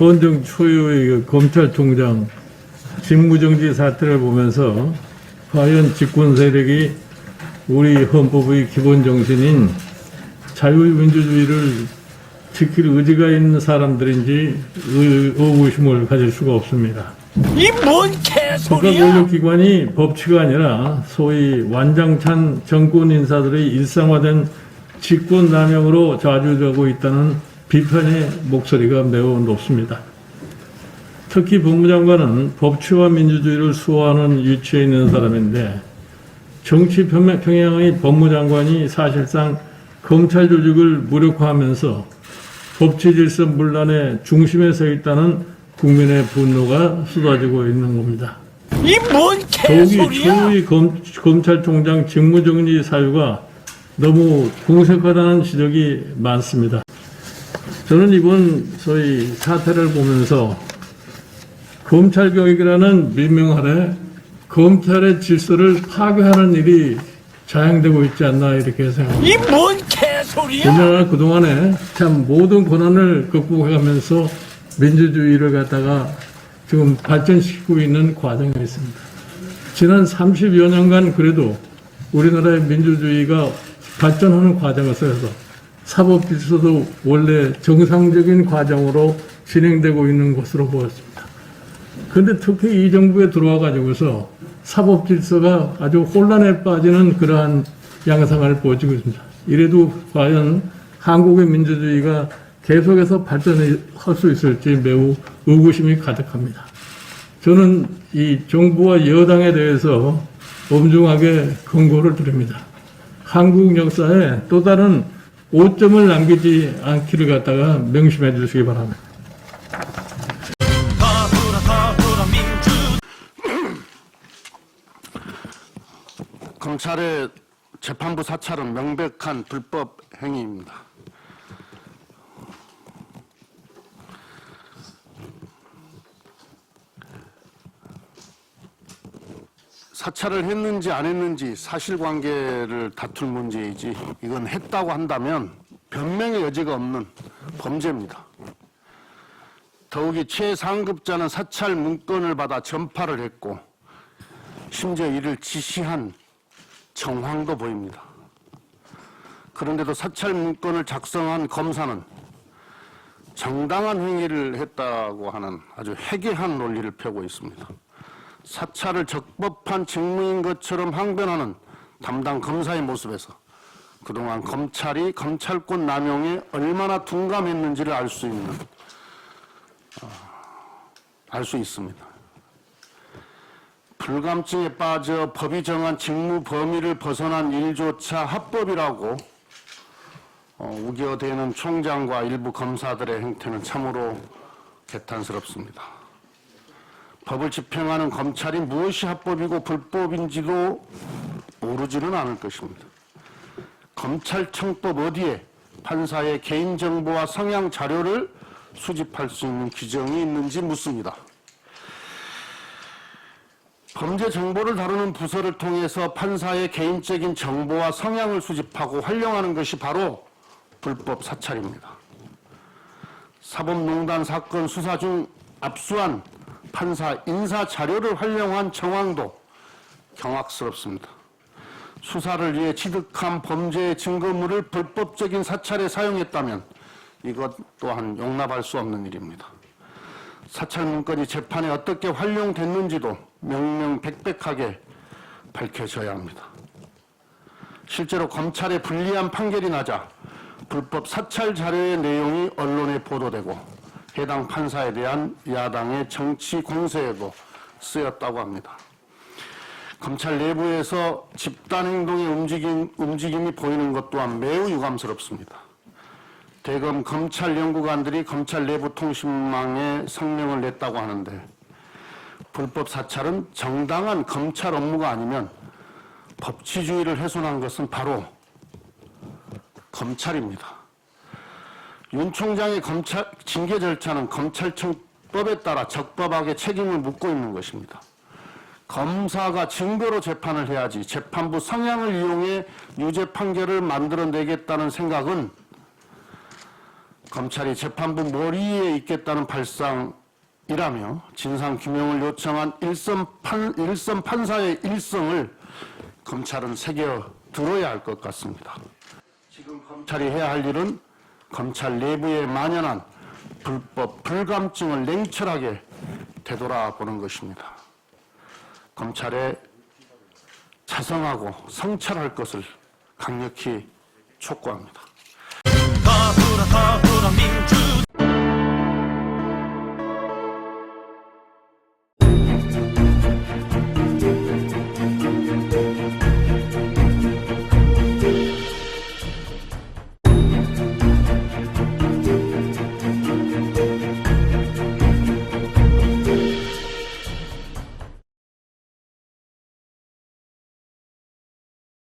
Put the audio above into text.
헌정 초유의 검찰총장 직무정지 사태를 보면서 과연 집권 세력이 우리 헌법의 기본 정신인 자유민주주의를 지킬 의지가 있는 사람들인지 의구심을 가질 수가 없습니다. 이 뭔 개소리야? 국가권력기관이 법치가 아니라 소위 완장찬 정권 인사들의 일상화된 직권남용으로 좌지우지하고 있다는 비판의 목소리가 매우 높습니다. 특히 법무장관은 법치와 민주주의를 수호하는 위치에 있는 사람인데 정치 평양의 법무장관이 사실상 검찰 조직을 무력화하면서 법치 질서 문란의 중심에 서 있다는 국민의 분노가 쏟아지고 있는 겁니다. 이 뭔 더욱이 개소리야? 초유의 검찰총장 직무정지 사유가 너무 궁색하다는 지적이 많습니다. 저는 이번 소위 사태를 보면서 검찰개혁이라는 민명 아래 검찰의 질서를 파괴하는 일이 자행되고 있지 않나 이렇게 생각합니다. 이 뭔 개소리야? 우리나라 그동안에 참 모든 고난을 극복해가면서 민주주의를 갖다가 지금 발전시키고 있는 과정이 있습니다. 지난 30여 년간 그래도 우리나라의 민주주의가 발전하는 과정에서 사법 질서도 원래 정상적인 과정으로 진행되고 있는 것으로 보였습니다. 그런데 특히 이 정부에 들어와 가지고서 사법 질서가 아주 혼란에 빠지는 그러한 양상을 보여주고 있습니다. 이래도 과연 한국의 민주주의가 계속해서 발전할 수 있을지 매우 의구심이 가득합니다. 저는 이 정부와 여당에 대해서 엄중하게 경고를 드립니다. 한국 역사에 또 다른 오점을 남기지 않기를 갖다가 명심해 주시기 바랍니다. 검찰의 재판부 사찰은 명백한 불법 행위입니다. 사찰을 했는지 안 했는지 사실관계를 다툴 문제이지 이건 했다고 한다면 변명의 여지가 없는 범죄입니다. 더욱이 최상급자는 사찰 문건을 받아 전파를 했고 심지어 이를 지시한 정황도 보입니다. 그런데도 사찰 문건을 작성한 검사는 정당한 행위를 했다고 하는 아주 해괴한 논리를 펴고 있습니다. 사찰을 적법한 직무인 것처럼 항변하는 담당 검사의 모습에서 그동안 검찰이 검찰권 남용에 얼마나 둔감했는지를 알 수 있습니다. 불감증에 빠져 법이 정한 직무 범위를 벗어난 일조차 합법이라고 우겨대는 총장과 일부 검사들의 행태는 참으로 개탄스럽습니다. 법을 집행하는 검찰이 무엇이 합법이고 불법인지도 모르지는 않을 것입니다. 검찰청법 어디에 판사의 개인정보와 성향 자료를 수집할 수 있는 규정이 있는지 묻습니다. 범죄 정보를 다루는 부서를 통해서 판사의 개인적인 정보와 성향을 수집하고 활용하는 것이 바로 불법 사찰입니다. 사법농단 사건 수사 중 압수한 판사 인사 자료를 활용한 정황도 경악스럽습니다. 수사를 위해 취득한 범죄의 증거물을 불법적인 사찰에 사용했다면 이것 또한 용납할 수 없는 일입니다. 사찰 문건이 재판에 어떻게 활용됐는지도 명명백백하게 밝혀져야 합니다. 실제로 검찰의 불리한 판결이 나자 불법 사찰 자료의 내용이 언론에 보도되고 해당 판사에 대한 야당의 정치 공세에도 쓰였다고 합니다. 검찰 내부에서 집단 행동의 움직임이 보이는 것 또한 매우 유감스럽습니다. 대검 검찰 연구관들이 검찰 내부 통신망에 성명을 냈다고 하는데 불법 사찰은 정당한 검찰 업무가 아니면 법치주의를 훼손한 것은 바로 검찰입니다. 윤 총장의 검찰 징계 절차는 검찰청법에 따라 적법하게 책임을 묻고 있는 것입니다. 검사가 증거로 재판을 해야지 재판부 성향을 이용해 유죄 판결을 만들어내겠다는 생각은 검찰이 재판부 머리에 있겠다는 발상이라며 진상규명을 요청한 일선 판사의 일성을 검찰은 새겨 들어야 할 것 같습니다. 지금 검찰이 해야 할 일은 검찰 내부에 만연한 불법, 불감증을 냉철하게 되돌아보는 것입니다. 검찰에 자성하고 성찰할 것을 강력히 촉구합니다. 더불어 민주주의